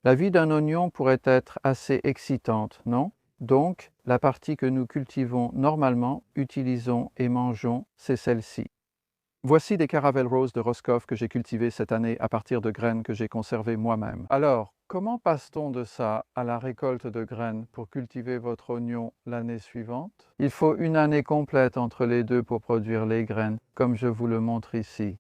La vie d'un oignon pourrait être assez excitante, non? Donc, la partie que nous cultivons normalement, utilisons et mangeons, c'est celle-ci. Voici des caravelles roses de Roscoff que j'ai cultivées cette année à partir de graines que j'ai conservées moi-même. Alors, comment passe-t-on de ça à la récolte de graines pour cultiver votre oignon l'année suivante? Il faut une année complète entre les deux pour produire les graines, comme je vous le montre ici.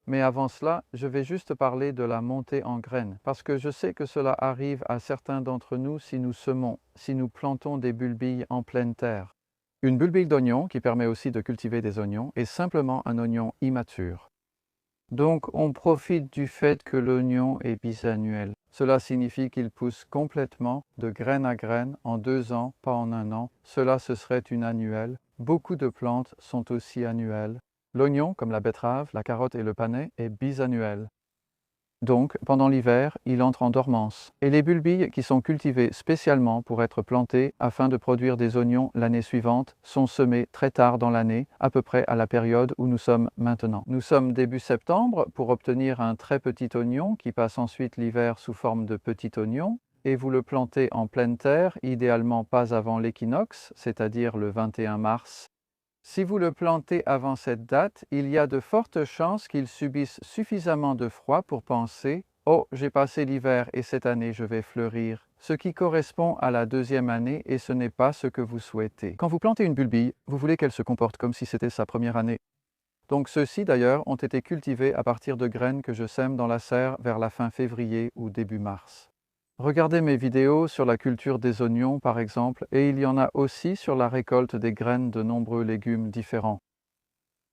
Mais avant cela, je vais juste parler de la montée en graines, parce que je sais que cela arrive à certains d'entre nous si nous semons, si nous plantons des bulbilles en pleine terre. Une bulbille d'oignon, qui permet aussi de cultiver des oignons, est simplement un oignon immature. Donc on profite du fait que l'oignon est bisannuel. Cela signifie qu'il pousse complètement de graine à graine en 2 ans, pas en 1 an. Cela ce serait une annuelle. Beaucoup de plantes sont aussi annuelles. L'oignon, comme la betterave, la carotte et le panais, est bisannuel. Donc, pendant l'hiver, il entre en dormance. Et les bulbilles qui sont cultivées spécialement pour être plantées afin de produire des oignons l'année suivante sont semées très tard dans l'année, à peu près à la période où nous sommes maintenant. Nous sommes début septembre pour obtenir un très petit oignon qui passe ensuite l'hiver sous forme de petit oignon. Et vous le plantez en pleine terre, idéalement pas avant l'équinoxe, c'est-à-dire le 21 mars. Si vous le plantez avant cette date, il y a de fortes chances qu'il subisse suffisamment de froid pour penser « Oh, j'ai passé l'hiver et cette année je vais fleurir », ce qui correspond à la deuxième année et ce n'est pas ce que vous souhaitez. Quand vous plantez une bulbille, vous voulez qu'elle se comporte comme si c'était sa première année. Donc ceux-ci d'ailleurs ont été cultivés à partir de graines que je sème dans la serre vers la fin février ou début mars. Regardez mes vidéos sur la culture des oignons par exemple, et il y en a aussi sur la récolte des graines de nombreux légumes différents.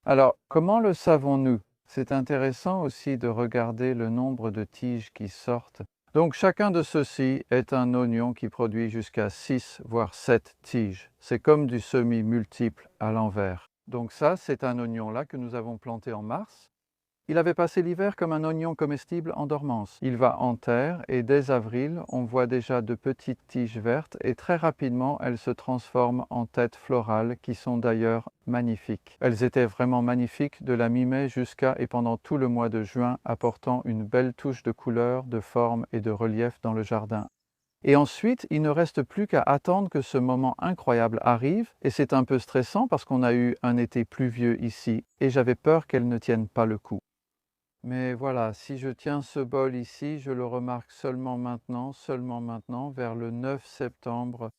Alors, comment le savons-nous? C'est intéressant aussi de regarder le nombre de tiges qui sortent. Donc chacun de ceux-ci est un oignon qui produit jusqu'à 6 voire 7 tiges. C'est comme du semis multiple à l'envers. Donc ça, c'est un oignon là que nous avons planté en mars. Il avait passé l'hiver comme un oignon comestible en dormance. Il va en terre et dès avril, on voit déjà de petites tiges vertes et très rapidement, elles se transforment en têtes florales qui sont d'ailleurs magnifiques. Elles étaient vraiment magnifiques de la mi-mai jusqu'à et pendant tout le mois de juin, apportant une belle touche de couleur, de forme et de relief dans le jardin. Et ensuite, il ne reste plus qu'à attendre que ce moment incroyable arrive, et c'est un peu stressant parce qu'on a eu un été pluvieux ici, et j'avais peur qu'elle ne tienne pas le coup. Mais voilà, si je tiens ce bol ici, je le remarque seulement maintenant, vers le 9 septembre.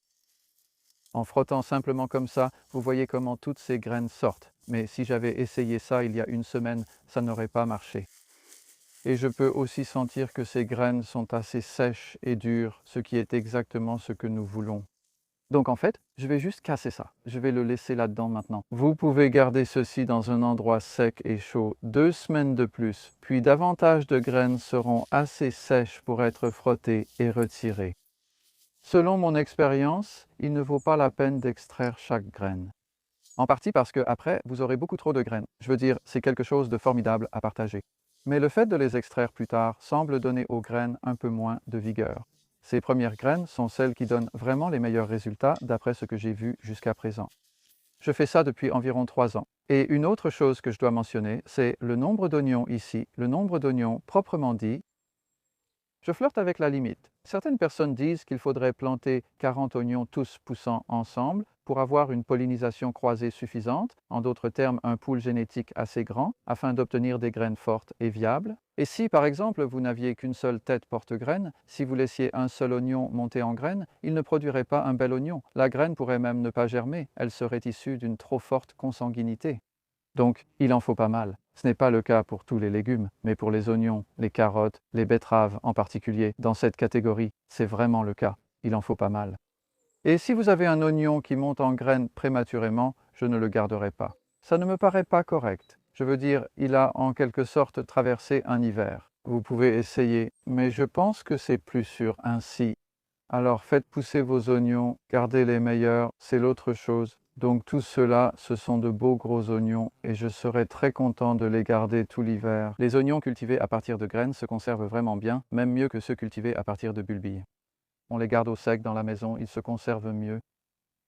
En frottant simplement comme ça, vous voyez comment toutes ces graines sortent. Mais si j'avais essayé ça il y a une semaine, ça n'aurait pas marché. Et je peux aussi sentir que ces graines sont assez sèches et dures, ce qui est exactement ce que nous voulons. Donc en fait, je vais juste casser ça. Je vais le laisser là-dedans maintenant. Vous pouvez garder ceci dans un endroit sec et chaud 2 semaines de plus, puis davantage de graines seront assez sèches pour être frottées et retirées. Selon mon expérience, il ne vaut pas la peine d'extraire chaque graine. En partie parce que après, vous aurez beaucoup trop de graines. Je veux dire, c'est quelque chose de formidable à partager. Mais le fait de les extraire plus tard semble donner aux graines un peu moins de vigueur. Ces premières graines sont celles qui donnent vraiment les meilleurs résultats d'après ce que j'ai vu jusqu'à présent. Je fais ça depuis environ 3 ans. Et une autre chose que je dois mentionner, c'est le nombre d'oignons ici, le nombre d'oignons proprement dit. Je flirte avec la limite. Certaines personnes disent qu'il faudrait planter 40 oignons tous poussant ensemble pour avoir une pollinisation croisée suffisante, en d'autres termes un pool génétique assez grand, afin d'obtenir des graines fortes et viables. Et si par exemple vous n'aviez qu'une seule tête porte-graine, si vous laissiez un seul oignon monter en graine, il ne produirait pas un bel oignon. La graine pourrait même ne pas germer, elle serait issue d'une trop forte consanguinité. Donc, il en faut pas mal. Ce n'est pas le cas pour tous les légumes, mais pour les oignons, les carottes, les betteraves en particulier, dans cette catégorie, c'est vraiment le cas. Il en faut pas mal. Et si vous avez un oignon qui monte en graines prématurément, je ne le garderai pas. Ça ne me paraît pas correct. Je veux dire, il a en quelque sorte traversé un hiver. Vous pouvez essayer, mais je pense que c'est plus sûr ainsi. Alors faites pousser vos oignons, gardez les meilleurs, c'est l'autre chose. Donc tout cela, ce sont de beaux gros oignons et je serai très content de les garder tout l'hiver. Les oignons cultivés à partir de graines se conservent vraiment bien, même mieux que ceux cultivés à partir de bulbilles. On les garde au sec dans la maison, ils se conservent mieux.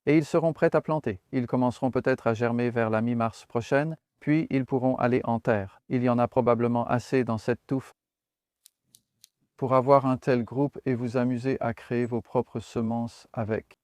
Et ils seront prêts à planter. Ils commenceront peut-être à germer vers la mi-mars prochaine, puis ils pourront aller en terre. Il y en a probablement assez dans cette touffe pour avoir un tel groupe et vous amuser à créer vos propres semences avec.